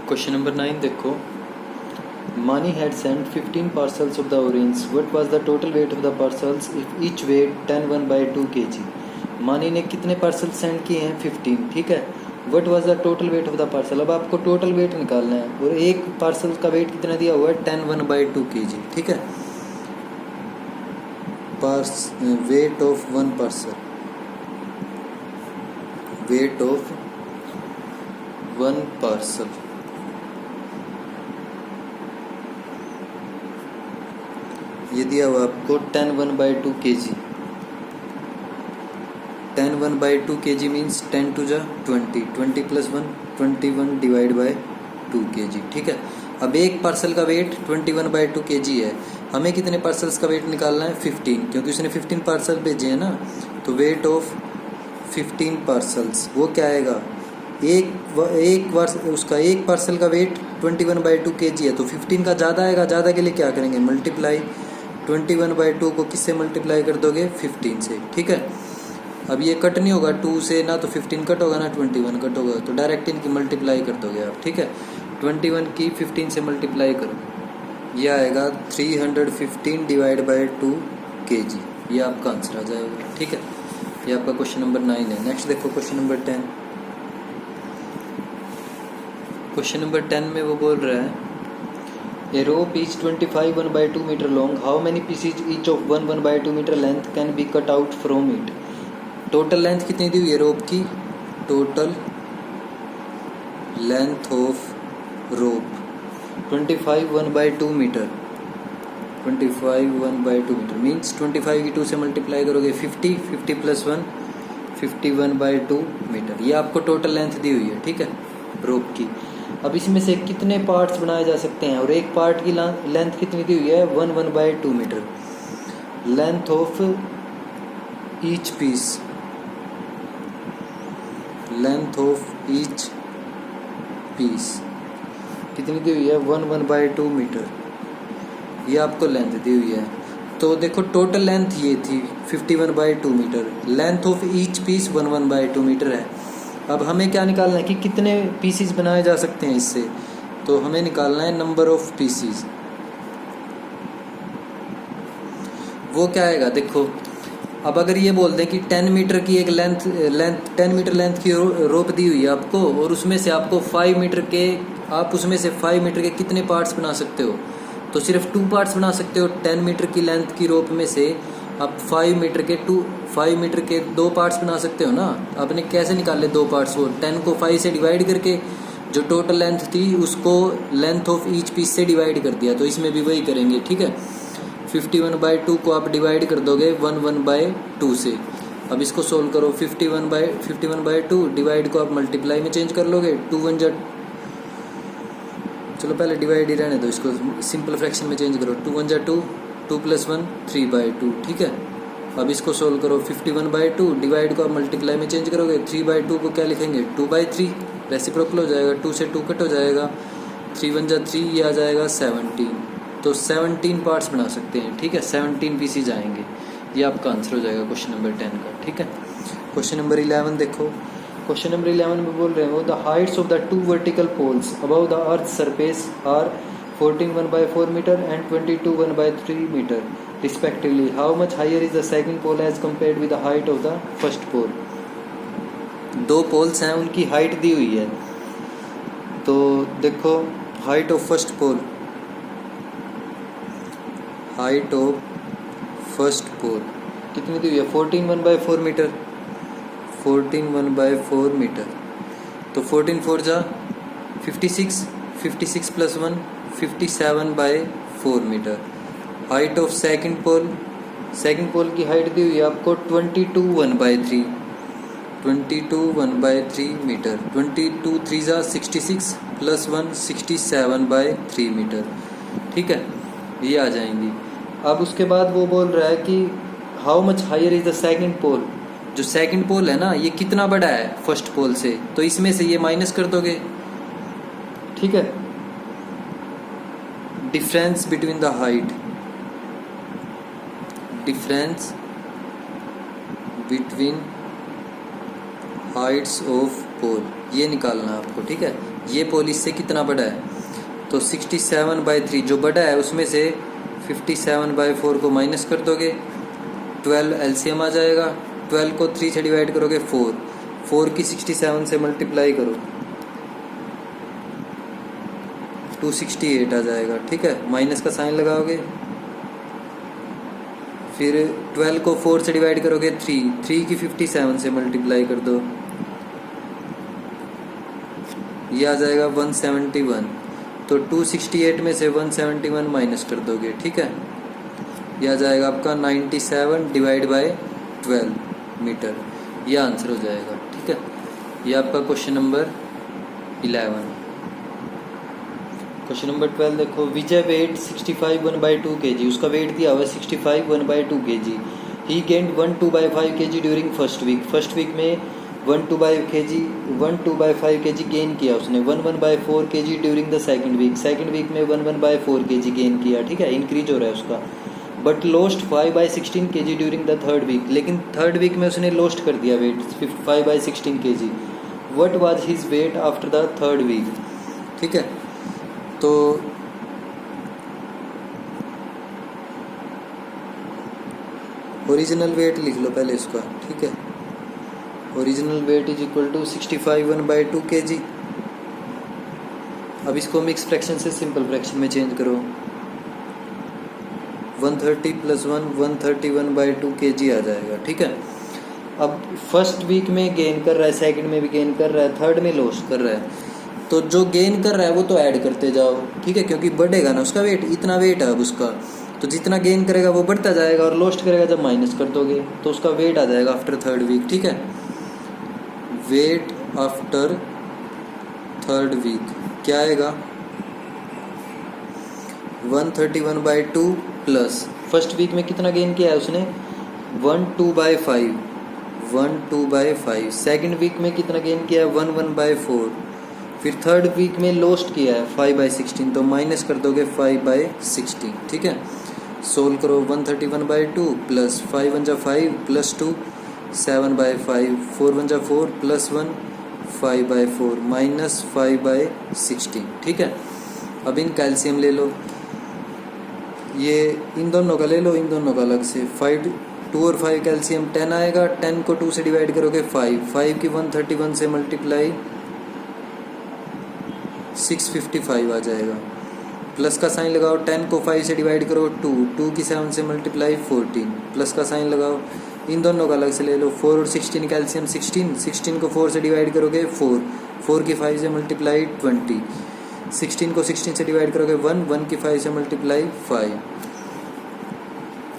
Question number 9 देखो. Mani had sent 15 parcels of the orange. What was the total weight of the parcels if each weighed 10 1/2 kg? मानी ने कितने parcel send किए हैं? 15. ठीक है. What was the total weight of the parcel? अब आपको टोटल वेट निकालना है और एक पार्सल का वेट कितना दिया हुआ है? 10 1/2 kg. ठीक है. Weight of one parcel, weight of one parcel. ये दिया हुआ आपको 10 1/2 kg. 10 1/2 kg means 10 to the 20, 20 + 1 21 / 2 kg. ठीक है. अब एक पार्सल का वेट 21/2 kg है. हमें कितने पार्सल्स का वेट निकालना है? 15, क्योंकि उसने 15 पार्सल भेजे हैं ना. तो वेट ऑफ 15 पार्सल्स वो क्या आएगा? उसका एक पार्सल का वेट 21/2 kg है, तो 15 का ज़्यादा आएगा. ज़्यादा के लिए क्या करेंगे? मल्टीप्लाई. 21/2 को किससे मल्टीप्लाई कर दोगे? 15 से. ठीक है. अब ये कट नहीं होगा 2 से ना, तो 15 कट होगा ना 21 कट होगा, तो डायरेक्ट इनकी मल्टीप्लाई कर दोगे आप. ठीक है. 21 की 15 से मल्टीप्लाई करो, यह आएगा 315 / 2 kg. ये आपका आंसर आ जाएगा. ठीक है. ये आपका क्वेश्चन नंबर 9 है. नेक्स्ट देखो क्वेश्चन नंबर 10. क्वेश्चन नंबर 10 में वो बोल रहा है A rope is 25 1/2 meter long. How many pieces each of 1 1/2 meter length can be cut out from it? Total length कितनी दी हुई है रोप की? Total length of rope 25 1/2 metre. 25 1/2 metre means 25 की 2 से मल्टीप्लाई करोगे 50, 50 + 1 51/2 मीटर. ये आपको टोटल लेंथ दी हुई है. ठीक है, रोप की. अब इसमें से कितने पार्ट्स बनाए जा सकते हैं और एक पार्ट की लेंथ कितनी दी हुई है? 1 1/2 metre. Length of each piece, length of each piece कितनी दी हुई है? 1 1/2 मीटर. ये आपको लेंथ दी हुई है. तो देखो टोटल लेंथ ये थी 51/2 metre. Length of each piece 1 1/2 metre है. अब हमें क्या निकालना है कि कितने पीसीज बनाए जा सकते हैं इससे. तो हमें निकालना है नंबर ऑफ पीसीज. वो क्या आएगा? देखो अब अगर ये बोल दें कि 10 मीटर की एक लेंथ 10 मीटर लेंथ की रोप दी हुई है आपको, और उसमें से आपको 5 मीटर के, आप उसमें से 5 मीटर के कितने पार्ट्स बना सकते हो? तो सिर्फ 2 पार्ट्स बना सकते हो. 10 मीटर की लेंथ की रोप में से आप 5 मीटर के 2 पार्ट्स बना सकते हो ना. आपने कैसे निकाले 2 पार्ट्स? वो 10 को 5 से डिवाइड करके जो टोटल लेंथ थी उसको लेंथ ऑफ ईच पीस से डिवाइड कर दिया. तो इसमें भी वही करेंगे. ठीक है. 51/2 को आप डिवाइड कर दोगे 1 1/2 से. अब इसको सोल्व करो. 51/2 डिवाइड को आप मल्टीप्लाई में चेंज कर लोगे. 2 1 जा, चलो पहले डिवाइड ही रहने दो, इसको सिंपल फ्रैक्शन में चेंज करो. 2 1 जा 2, 2 + 1 3/2. ठीक है. अब इसको सोल्व करो. 51/2 डिवाइड को आप मल्टीप्लाई में चेंज करोगे. 3/2 को क्या लिखेंगे? 2/3. रेसिप्रोकल हो जाएगा. 2 से 2 कट हो जाएगा. 3 1 जा 3, ये आ जाएगा 17. तो 17 पार्ट्स बना सकते हैं. ठीक है. 17 पीसीज आएंगे. ये आपका आंसर हो जाएगा क्वेश्चन नंबर 10 का. ठीक है. क्वेश्चन नंबर 11 देखो. क्वेश्चन नंबर 11 में बोल रहे हैं the heights of the 2 vertical poles above the earth surface are 14 1/4 metre and 22 1/3 metre respectively. How much higher is the second pole as compared with the height of the first pole? 2 poles हैं, उनकी height दी हुई है. तो देखो height of first pole, height of first pole कितनी दी हुई है? 14 1/4 मीटर. 14 1/4 मीटर. तो 14 4 जा 56, 56 + 1 57/4 मीटर. हाइट ऑफ सेकंड पोल की हाइट दी हुई है आपको 22 1/3. 22 1/3 मीटर. 22 3 जा 66 + 1 67/3 मीटर. ठीक है. ये आ जाएंगी. अब उसके बाद वो बोल रहा है कि how much higher is the second pole. जो सेकंड पोल है ना, ये कितना बड़ा है फर्स्ट पोल से, तो इसमें से ये माइनस कर दोगे. ठीक है. Difference between the height, difference between heights of pole, ये निकालना है आपको. ठीक है. ये पोल इससे कितना बड़ा है, तो 67/3 जो बड़ा है उसमें से 57/4 को माइनस कर दोगे, 12 एलसीएम आ जाएगा। 12 को 3 से डिवाइड करोगे 4 की 67 से मल्टीप्लाई करो 268 आ जाएगा। ठीक है, माइनस का साइन लगाओगे, फिर 12 को 4 से डिवाइड करोगे 3 की 57 से मल्टीप्लाई कर दो, ये आ जाएगा 171। तो 268 में से 171 माइनस कर दोगे। ठीक है, यह आ जाएगा आपका 97/12 मीटर, यह आंसर हो जाएगा। ठीक है, यह आपका क्वेश्चन नंबर 11। क्वेश्चन नंबर 12 देखो, विजय वेट 65 1/2 kg, उसका वेट दिया हुआ 65 1/2 kg। He gained 1/2/5 kg during first week में 1/2/5 kg गेन किया उसने। 1/4 kg during the second week में 1/4 kg गेन किया। ठीक है, इंक्रीज हो रहा है उसका। But lost 5/16 kg during the third week, लेकिन थर्ड वीक में उसने लोस्ट कर दिया weight 5/16 kg। What was his weight after the third week. ठीक है, तो ओरिजिनल वेट लिख लो पहले इसका। ठीक है, original weight is equal to 65 1/2 kg। अब इसको मिक्स फ्रैक्शन से सिंपल फ्रैक्शन में चेंज करो, 130 + 1 131/2 kg आ जाएगा। ठीक है, अब फर्स्ट वीक में गेन कर रहा है, सेकंड में भी गेन कर रहा है, थर्ड में लॉस कर रहा है, तो जो गेन कर रहा है वो तो ऐड करते जाओ। ठीक है, क्योंकि बढ़ेगा ना उसका वेट, इतना वेट है अब उसका, तो जितना गेन करेगा वो बढ़ता जाएगा, और लॉस्ट करेगा जब माइनस कर दोगे तो उसका वेट आ जाएगा आफ्टर थर्ड वीक। ठीक है, वेट आफ्टर थर्ड वीक क्या आएगा, 131/2 प्लस फर्स्ट वीक में कितना गेन किया है उसने 1/2/5 सेकंड वीक में कितना गेन किया है 1/4, फिर थर्ड वीक में लॉस्ट किया है 5/16, तो माइनस कर दोगे 5/16। ठीक है, सोल्व करो 131/2 प्लस 5 1 5 प्लस 2 7/5 4 1 4 प्लस 1 5/4 माइनस 5/16। ठीक है, अब इन कैल्शियम ले लो, ये इन दोनों का ले लो, इन दोनों का अलग से। 2 और 5 कैल्शियम 10 आएगा, 10 को 2 से डिवाइड करोगे 5 की 131 से मल्टीप्लाई 655 आ जाएगा। प्लस का साइन लगाओ, 10 को 5 से डिवाइड करो 2 की 7 से मल्टीप्लाई 14, प्लस का साइन लगाओ, इन दोनों का अलग से ले लो। 4 और 16 कैल्शियम 16 को 4 से डिवाइड करोगे 4 की 5 से मल्टीप्लाई 20, 16 को 16 से डिवाइड करोगे 1 की 5 से मल्टीप्लाई 5,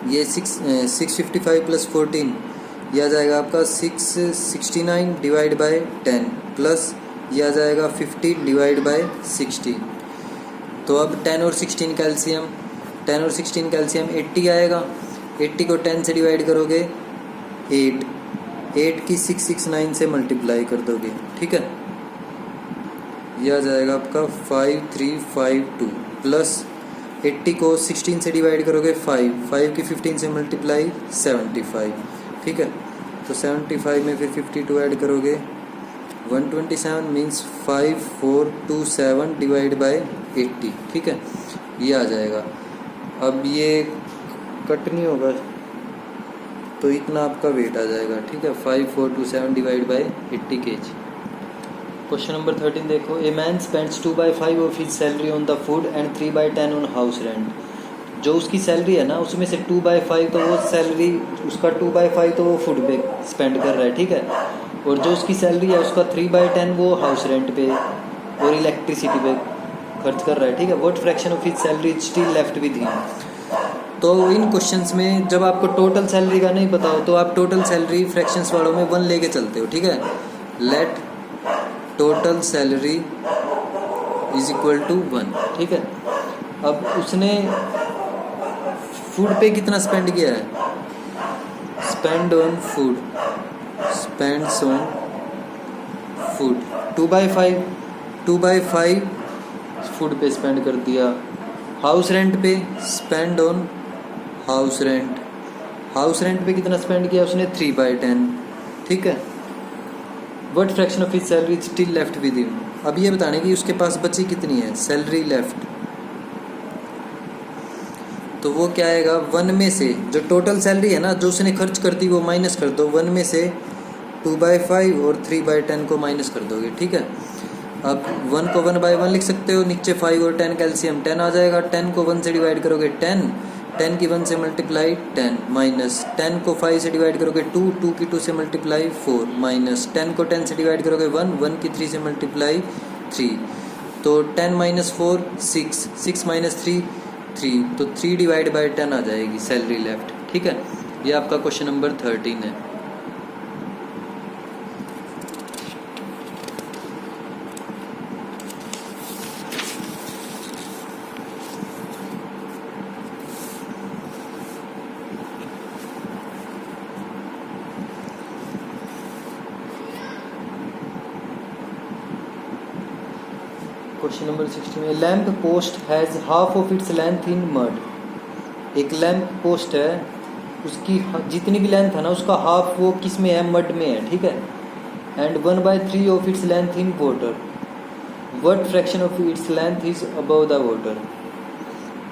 ये 655 प्लस 14 यह आ जाएगा आपका 669 डिवाइड बाय 10 प्लस यह आ जाएगा 50 डिवाइड बाय 16। तो अब 10 और 16 कैल्शियम 80 आएगा, 80 को 10 से डिवाइड करोगे 8 की 669 से मल्टीप्लाई कर दोगे। ठीक है, यह आ जाएगा आपका 5352 प्लस 80 को 16 से डिवाइड करोगे 5 की 15 से मल्टीप्लाई 75। ठीक है, तो 75 में फिर 52 ऐड करोगे 127 मीन्स 5427 डिवाइड बाय 80। ठीक है, ये आ जाएगा। अब ये कट नहीं होगा तो इतना आपका वेट आ जाएगा। ठीक है, 5427 divide by 80 kg। Question number 13 देखो, a man spends 2/5 of his salary on the food and 3/10 on house rent. जो उसकी सैलरी है ना उसमें से 2/5 तो वो सैलरी उसका 2/5 तो वो फूड पे स्पेंड कर रहा है। ठीक है, और जो उसकी सैलरी है उसका 3/10 वो हाउस रेंट पे और इलेक्ट्रिसिटी पे खर्च कर रहा है। ठीक है, what fraction of his salary still left with him. तो इन क्वेश्चंस में जब आपको टोटल सैलरी का नहीं पता हो तो आप टोटल सैलरी फ्रैक्शंस वालों में 1 लेके चलते हो। ठीक है, let total salary is equal to 1। ठीक है, अब उसने फूड पे कितना स्पेंड किया है, स्पेंड ऑन फूड 2/5 फूड पे स्पेंड कर दिया। हाउस रेंट पे स्पेंड ऑन हाउस रेंट पे कितना स्पेंड किया उसने 3/10। ठीक है, what fraction of his salary still left with him. अब ये बताने कि उसके पास बची कितनी है सैलरी लेफ्ट। तो वो क्या आएगा, 1 में से जो टोटल सैलरी है ना जो उसने खर्च कर दी वो माइनस कर दो, 1 में से 2/5 और 3/10 को माइनस कर दोगे, ठीक है। अब 1 को 1/1 लिख सकते हो, नीचे 5 और 10 कैल्शियम 10 आ जाएगा, 10 को 1 से डिवाइड करोगे 10, 10 की 1 से मल्टीप्लाई 10, माइनस 10 को 5 से डिवाइड करोगे 2, 2 की 2 से मल्टीप्लाई 4, माइनस 10 को 10 से डिवाइड करोगे 1, 1 की 3 से मल्टीप्लाई 3, तो 10 माइनस 4 6, 6 माइनस 3 3, तो 3/10 आ जाएगी सैलरी लेफ्ट, ठीक है। ये आपका क्वेश्चन नंबर 13 है। क्वेश्चन नंबर 16 में lamp post has half of its length in mud. एक लैम्प पोस्ट है, उसकी जितनी भी लेंथ है ना उसका हाफ वो किस में है, मड में है, ठीक है। And 1/3 of its length in water, what fraction of its length is above the water.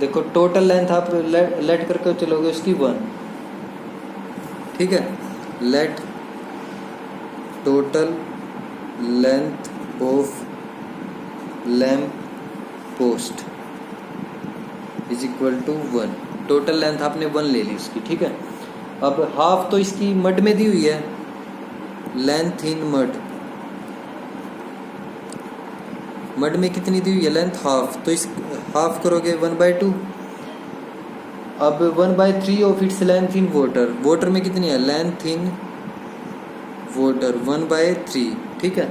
देखो टोटल लेंथ आप लेट करके चलोगे उसकी 1, ठीक है। Let total length of lamp post is equal to 1, total length आपने 1 ले ली उसकी, ठीक है। अब हाफ तो इसकी मड में दी हुई है, लेंथ इन मड, मड में कितनी दी हुई है लेंथ हाफ, तो इस हाफ करोगे 1/2। अब 1/3 of its length in water, water में कितनी है लेंथ इन वाटर 1/3, ठीक है।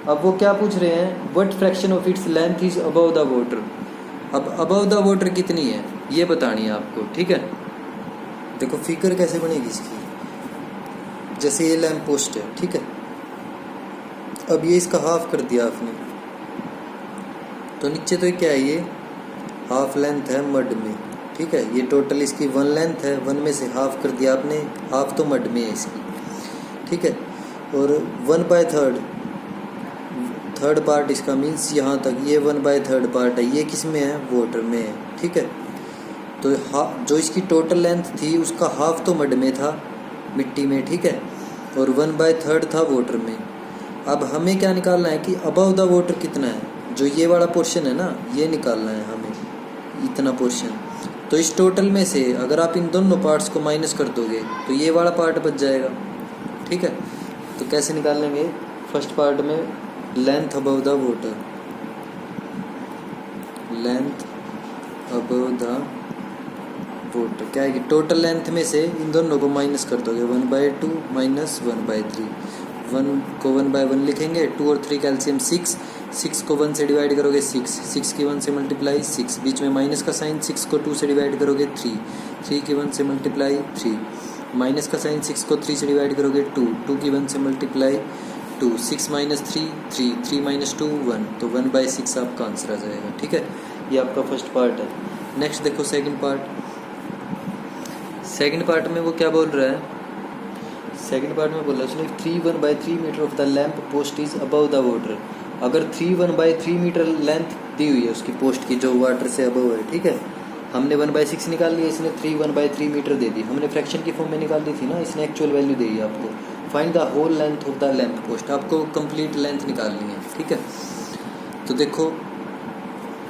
अब वो क्या पूछ रहे हैं, what fraction of its length is above the water. अब अबव द वाटर कितनी है ये बतानी है आपको, ठीक है। देखो फिगर कैसे बनेगी इसकी, जैसे ये लैम्प पोस्ट है, ठीक है। अब ये इसका हाफ कर दिया आपने, तो नीचे तो क्या है, ये हाफ लेंथ है मड में, ठीक है। ये टोटल इसकी 1 लेंथ है, 1 में से हाफ कर दिया आपने, हाफ तो मड में है इसकी, ठीक है। और 1/3 थर्ड पार्ट इसका मीन्स यहाँ तक, ये 1/3 पार्ट है, ये किस में है वाटर में है, ठीक है। तो जो इसकी टोटल लेंथ थी उसका हाफ तो मड में था मिट्टी में, ठीक है, और 1/3 था वाटर में। अब हमें क्या निकालना है कि अबव द वाटर कितना है, जो ये वाला पोर्शन है ना ये निकालना है हमें, इतना पोर्शन। तो इस टोटल में से अगर आप इन दोनों पार्ट्स को माइनस कर दोगे तो ये वाला पार्ट बच जाएगा, ठीक है। तो कैसे निकाल लेंगे, फर्स्ट पार्ट में length above the water, length above the water क्या है कि टोटल लेंथ में से इन दोनों को माइनस कर दोगे, 1/2 माइनस 1/3, 1 को 1/1 लिखेंगे, 2 और 3 कैल्शियम 6, 6 को 1 से डिवाइड करोगे 6, 6 की 1 से मल्टीप्लाई 6, बीच में माइनस का साइन, 6 को 2 से डिवाइड करोगे 3, 3 की 1 से मल्टीप्लाई 3, माइनस का साइन, 6 को 3 से डिवाइड करोगे 2, 2 की 1 से मल्टीप्लाई 2, 6 माइनस 3 3, 3 माइनस 2 1, तो 1/6 आपका आंसर आ जाएगा, ठीक है। ये आपका फर्स्ट पार्ट है। नेक्स्ट देखो सेकंड पार्ट, सेकंड पार्ट में वो क्या बोल रहा है, सेकंड पार्ट में बोल रहा है उसने 3 1/3 metre of the lamp post is above the water. अगर 3 1/3 मीटर लेंथ दी हुई है उसकी पोस्ट की जो वाटर से अबव है, ठीक है, हमने 1/6 निकाल लिया, इसने 3 1/3 मीटर दे दी, हमने फ्रैक्शन की फॉर्म में निकाल दी थी ना, इसने एक्चुअल वैल्यू दी है आपको। Find the whole length of the lamp post, आपको कंप्लीट लेंथ निकालनी है, ठीक है। तो देखो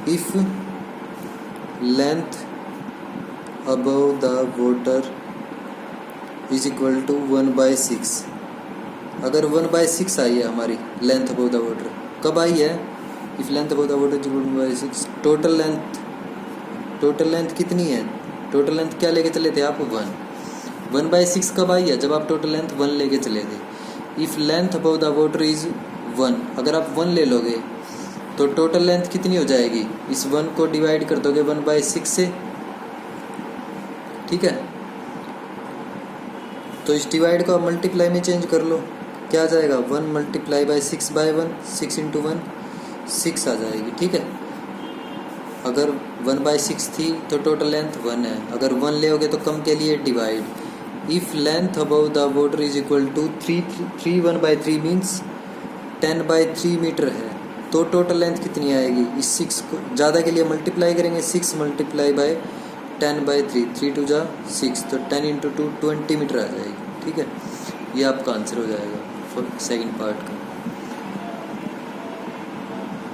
if length above the water is equal to 1/6, अगर 1/6 आई है हमारी लेंथ अबव द वाटर, कब आई है, if length above the water is 1/6, total length कितनी है, टोटल लेंथ क्या लेके चले थे आप 1/6 कब आई है, जब आप टोटल लेंथ 1 लेके चले थे। If length above the water is 1, अगर आप 1 ले लोगे तो टोटल लेंथ कितनी हो जाएगी, इस 1 को डिवाइड कर दोगे 1/6 से, ठीक है। तो इस डिवाइड को आप मल्टीप्लाई में चेंज कर लो, क्या आ जाएगा 1 मल्टीप्लाई बाई 6/1, 6 इंटू 1 6 आ जाएगी, ठीक है। अगर 1/6 थी तो टोटल लेंथ 1 है, अगर 1 ले तो कम के लिए divide. If length above the water is equal to 3 1/3 means 10/3 metre है, तो टोटल लेंथ कितनी आएगी, इस 6 को ज़्यादा के लिए मल्टीप्लाई करेंगे, 6 मल्टीप्लाई बाय 10/3, 3 2 जा 6, तो 10 × 2 20 मीटर आ जाएगी। ठीक है, ये आपका आंसर हो जाएगा फॉर सेकंड पार्ट का।